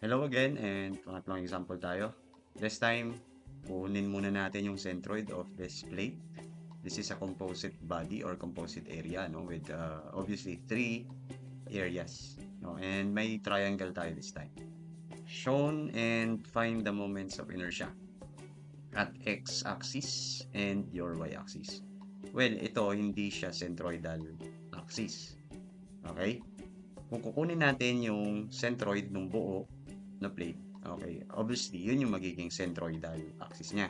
Hello again and pangatlong example tayo. This time, kunin muna natin yung centroid of this plate. This is a composite body or composite area, no, with obviously three areas, no, and may triangle tayo this time. Shown and find the moments of inertia at x-axis and your y-axis. Well, ito hindi siya centroidal axis. Okay? Kung kukunin natin yung centroid ng buo na plate, okay, obviously, yun yung magiging centroidal axis niya.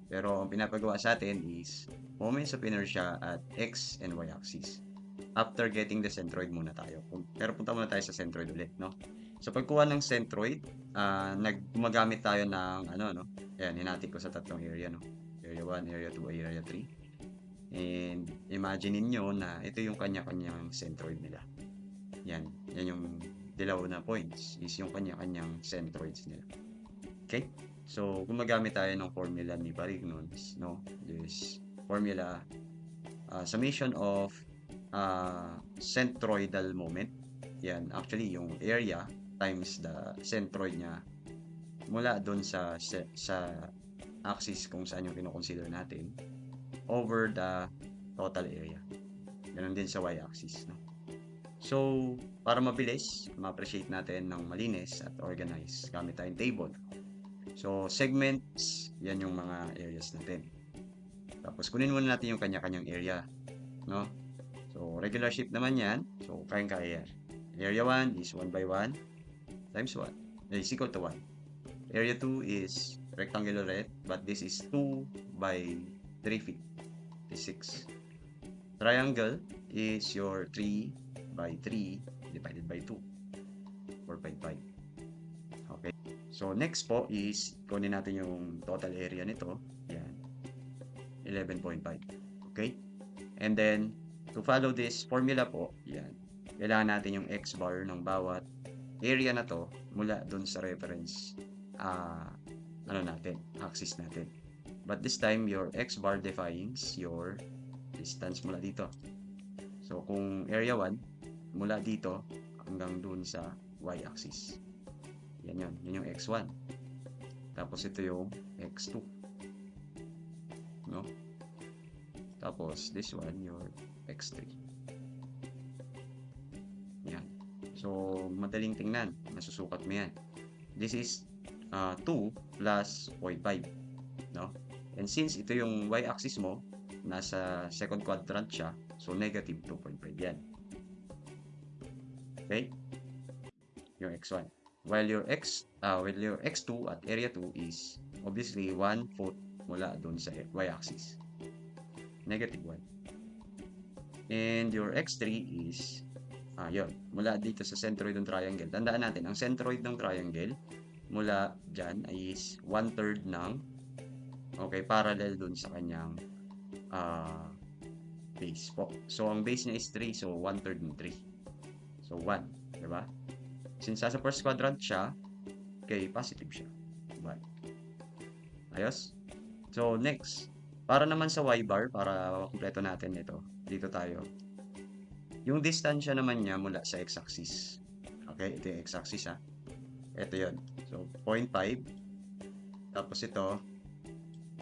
Pero ang pinapagawa sa atin is moments of inertia at x and y axis. After getting the centroid muna tayo. Pero punta muna tayo sa centroid ulit, no? So pagkuha ng centroid, gumagamit tayo ng ano, no? Ayan, hinati ko sa tatlong area, no? Area 1, area 2, area 3. And imagine niyo na ito yung kanya-kanyang centroid nila. Yan yung dilaw na points is yung kanya-kanyang centroids nila. Okay? So, gumagamit tayo ng formula ni Barignons, no? This formula, summation of centroidal moment. Yan, actually, yung area times the centroid niya mula doon sa axis kung saan yung kinoconsider natin over the total area. Ganun din sa y-axis, no? So, para mabilis, ma-appreciate natin ng malinis at organized gamit tayong table. So, segments, yan yung mga areas natin. Tapos, kunin muna natin yung kanya-kanyang area, no? So, regular shape naman yan. So, kayang-kaya yan. Area 1 is 1 by 1 times 1 is equal to 1. Area 2 is rectangular red, but this is 2 by 3 feet. Is 6. Triangle is your 3 by 3 divided by 2. 4.5. Okay. So, next po is, kunin natin yung total area nito. Yan. 11.5. Okay. And then, to follow this formula po, yan. Kailangan natin yung x bar ng bawat area na to mula dun sa reference axis natin. But this time, your x bar defines your distance mula dito. So, kung area 1, mula dito hanggang dun sa y-axis. Yan yun. Yan yung x1. Tapos ito yung x2. No? Tapos, this one, your x3. Yan. So, madaling tingnan. Nasusukat mo yan. This is 2 plus 0.5. No? And since ito yung y-axis mo, nasa second quadrant siya, so negative 2.5 yan. Okay? Yung x1. While your x2 at area 2 is obviously 1 foot mula doon sa y-axis. Negative 1. And your x3 is yun, mula dito sa centroid ng triangle. Tandaan natin, ang centroid ng triangle mula dyan is 1/3 ng parallel dun sa kanyang base po. So, ang base niya is 3. So, 1/3 ng 3. So, 1. Diba? Since sa first quadrant siya, positive siya. 1. Ayos? So, next. Para naman sa y-bar, para kumpleto natin ito. Dito tayo. Yung distansya naman niya mula sa x-axis. Okay? Ito yung x-axis ha. Ito yun. So, 0.5. Tapos ito,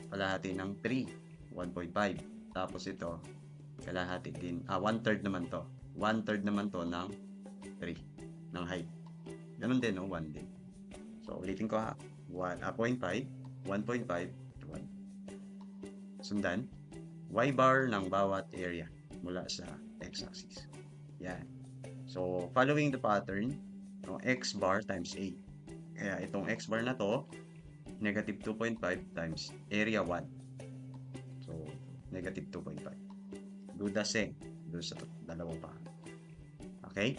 kalahati ng 3. 1.5. Tapos ito, kalahati din. 1/3 naman to. 1/3 naman to ng 3. Ng height. Ganun din, no? 1 din. So, ulitin ko ha. 0.5, 1.5, 1. Sundan. Y-bar ng bawat area mula sa x-axis. Yan. So, following the pattern, no, x bar times A. Kaya itong x bar na to, negative 2.5 times area 1. So, negative 2.5. Do the same. Do sa dalawang pa. Okay?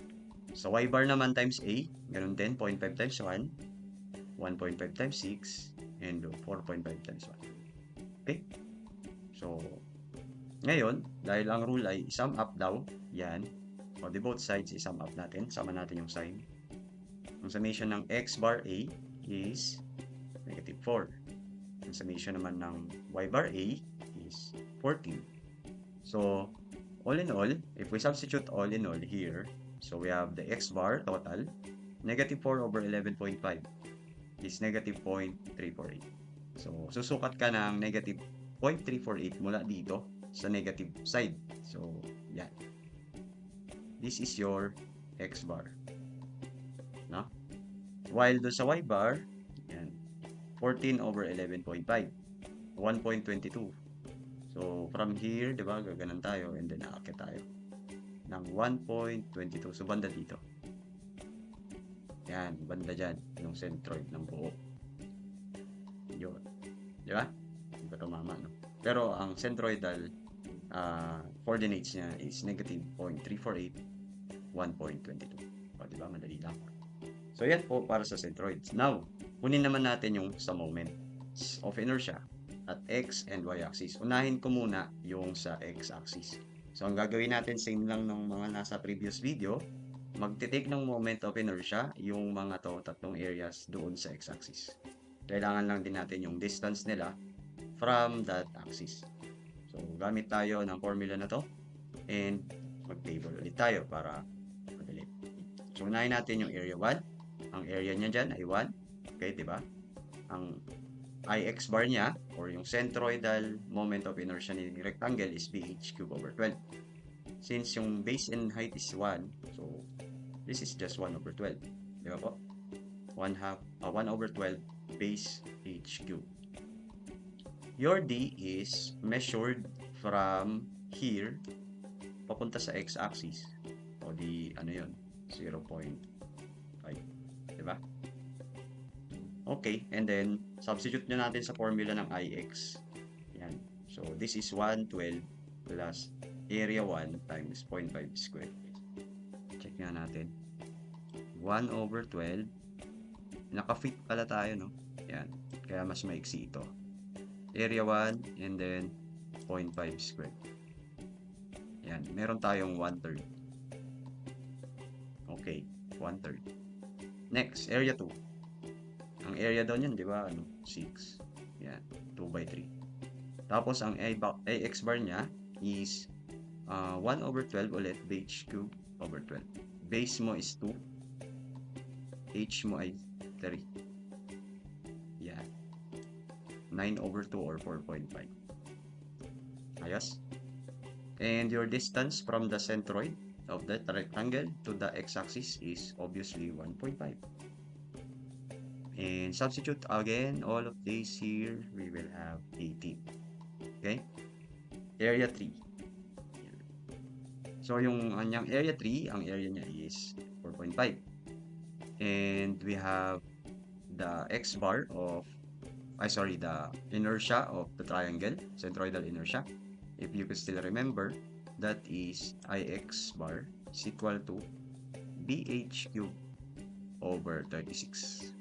So, y bar naman times A, ganun din, 0.5 times 1, 1.5 times 6, and 4.5 times 1. Okay? So, ngayon, dahil ang rule ay sum up daw, yan, o di both sides, i-sum up natin, sama natin yung sign. Ang summation ng x bar A is negative 4. Ang summation naman ng y bar A is 14. So, all in all, if we substitute all in all here, so we have the x bar total, negative 4 over 11.5 is negative 0.348. So, susukat ka ng negative 0.348 mula dito sa negative side. So, yan. This is your X bar. No? While do sa Y bar, yan, 14 over 11.5, 1.22. So, from here, di ba, gaganan tayo and then aakit tayo ng 1.22. So, banda dito. Yan, banda dyan, yung centroid ng buo. Yun. Di ba? Hindi ko tumama, no? Pero, ang centroidal coordinates niya is negative 0.348, 1.22. O, di ba? Madali lang. So, yan po para sa centroids. Now, kunin naman natin yung sa moments of inertia at X and Y axis. Unahin ko muna yung sa X axis. So, ang gagawin natin, same lang ng mga nasa previous video, magtitake ng moment of inertia yung mga tatlong areas doon sa X axis. Kailangan lang din natin yung distance nila from that axis. So, gamit tayo ng formula na to and mag-table ulit tayo para madali. So, unahin natin yung area 1. Ang area niya dyan ay 1. Okay, di ba? Ang Ix bar niya or yung centroidal moment of inertia ni rectangle is BH cube over 12. Since yung base and height is 1, so this is just 1 over 12. Di ba po? 1 over 12 base h cube. Your D is measured from here papunta sa x-axis. O di, ano yun? 0.5. Diba? Okay, and then substitute nyo natin sa formula ng Ix. Yan. So, this is 112 plus area 1 times 0.5 squared. Check nga natin. 1 over 12. Naka-fit pala tayo, no? Yan. Kaya mas maiksi ito. Area 1 and then 0.5 squared. Yan. Meron tayong 1/3. Okay, 1/3. Next, area 2. Ang area daw niyan, di ba? 6. Yan, 2/3. Tapos, ang AX bar niya is 1 over 12 ulit, base cube over 12. Base mo is 2. H mo ay 3. Yan. 9 over 2 or 4.5. Ayos? And your distance from the centroid of that rectangle to the x-axis is obviously 1.5. And substitute again all of these here, we will have 18. Okay? Area 3. So, yung anyang area 3, ang area niya is 4.5. And we have the x bar of, the inertia of the triangle, centroidal inertia. If you could still remember, that is Ix bar is equal to BH cube over 36.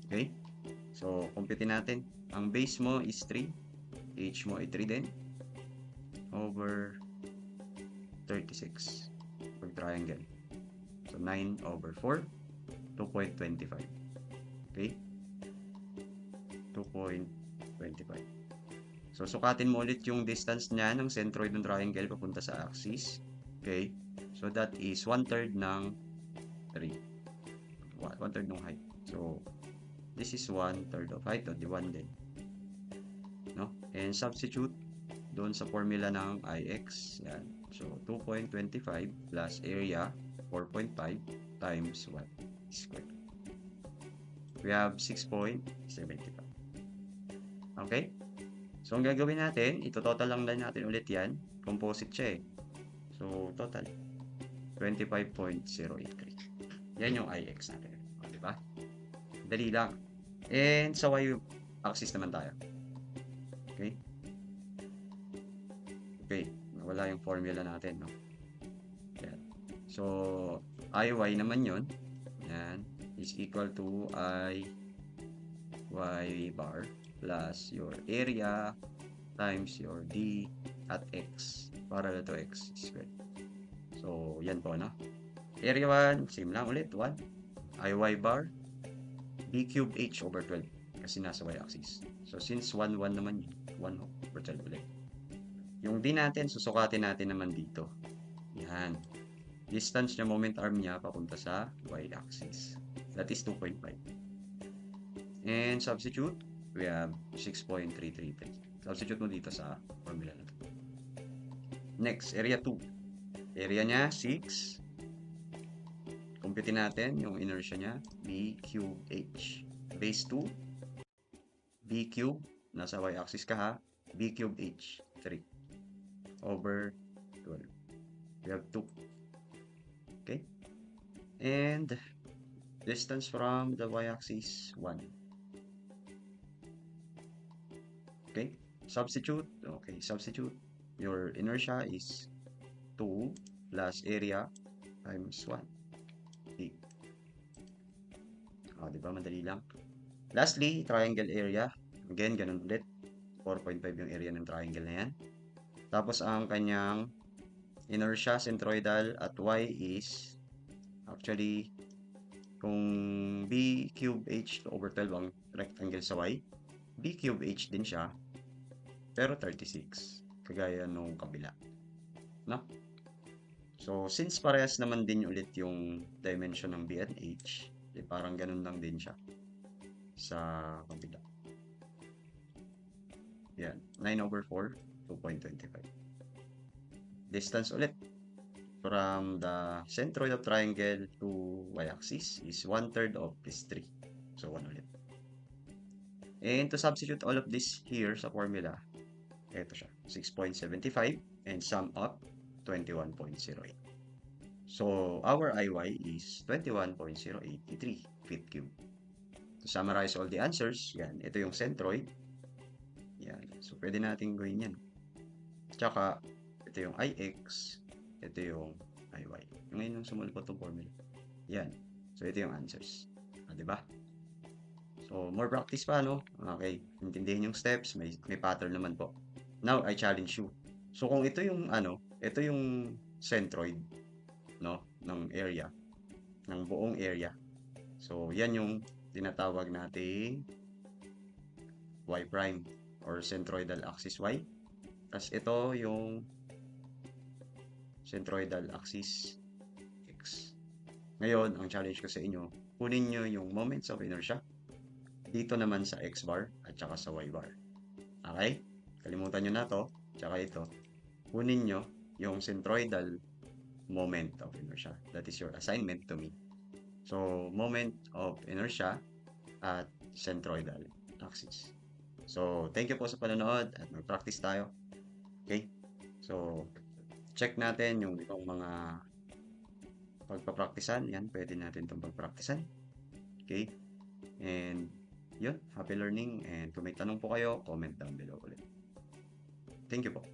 Okay? So, compute natin. Ang base mo is 3. H mo ay 3 din. Over 36. Pag triangle. So, 9 over 4. 2.25. Okay? 2.25. So, sukatin mo ulit yung distance niya ng centroid ng triangle papunta sa axis. Okay? So, that is 1/3 ng 3. 1/3 ng height. So, this is 1/3 of height, o di 1 din. No? And substitute doon sa formula ng Ix. Yan. So, 2.25 plus area 4.5 times 1 squared. We have 6.75. Okay? So, ang gagawin natin, ito-total lang natin ulit yan. Composite siya eh. So, total 25.083. Yan yung Ix natin. O, diba? Dali lang. And sa Y axis naman tayo. Okay? Okay. Wala yung formula natin, no? Yan. So, Iy naman yun. Yan. Is equal to Iy bar plus your area times your D at X. Para to X squared. So, yan po, no? Area 1, same lang ulit. 1. Iy bar B cube H over 12 kasi nasa y-axis. So, since 1, 1 naman yun, 1 over 12 ulit. Yung D natin, susukatin natin naman dito. Yan. distance niya, moment arm niya, papunta sa y-axis. That is 2.5. And substitute, we have 6.333. Substitute mo dito sa formula na to. Next, area 2. Area niya, 6. Compute natin yung inertia niya, b cube h. Base 2, b cube, nasa y-axis ka ha, b cube h, 3. Over 12. We have 2. Okay? And distance from the y-axis, 1. Okay? Substitute. Okay, substitute. Your inertia is 2 plus area times 1. 8. Oh, di ba? Madali lang. Lastly, triangle area. Again, ganun ulit. 4.5 yung area ng triangle na yan. Tapos, ang kanyang inertia centroidal at y is actually kung b cube h over 12 ang rectangle sa y, b cube h din siya, pero 36. Kagaya nung kabila. No? So, since parehas naman din ulit yung dimension ng b and h, parang ganun lang din siya sa kabila. Yan. 9 over 4, 2.25. Distance ulit from the centroid of triangle to y-axis is 1/3 of this 3. So, 1 ulit. And to substitute all of this here sa formula, ito siya, 6.75 and sum up 21.08. So, our IY is 21.083 feet cube. To summarize all the answers, yan, ito yung centroid. Yan. So, pwede natin gawin yan. Tsaka, ito yung IX, ito yung IY. Ngayon yung sumunod po itong formula. Yan. So, ito yung answers. Diba? So, more practice pa, no? Okay. Intindihin yung steps. May pattern naman po. Now, I challenge you. So, kung ito yung, ito yung centroid, no? Ng area. Ng buong area. So, yan yung tinatawag nating y prime or centroidal axis y. Tapos ito yung centroidal axis x. Ngayon, ang challenge ko sa inyo, kunin nyo yung moments of inertia dito naman sa x bar at saka sa y bar. Okay? Kalimutan nyo na to, tsaka ito. Kunin nyo yung centroidal moment of inertia. That is your assignment to me. So, moment of inertia at centroidal axis. So, thank you po sa panonood at mag-practice tayo. Okay? So, check natin yung ibang mga pagpapraktisan. Yan, pwede natin itong pagpraktisan. Okay? And, yun, happy learning. And kung may tanong po kayo, comment down below ulit. Thank you po.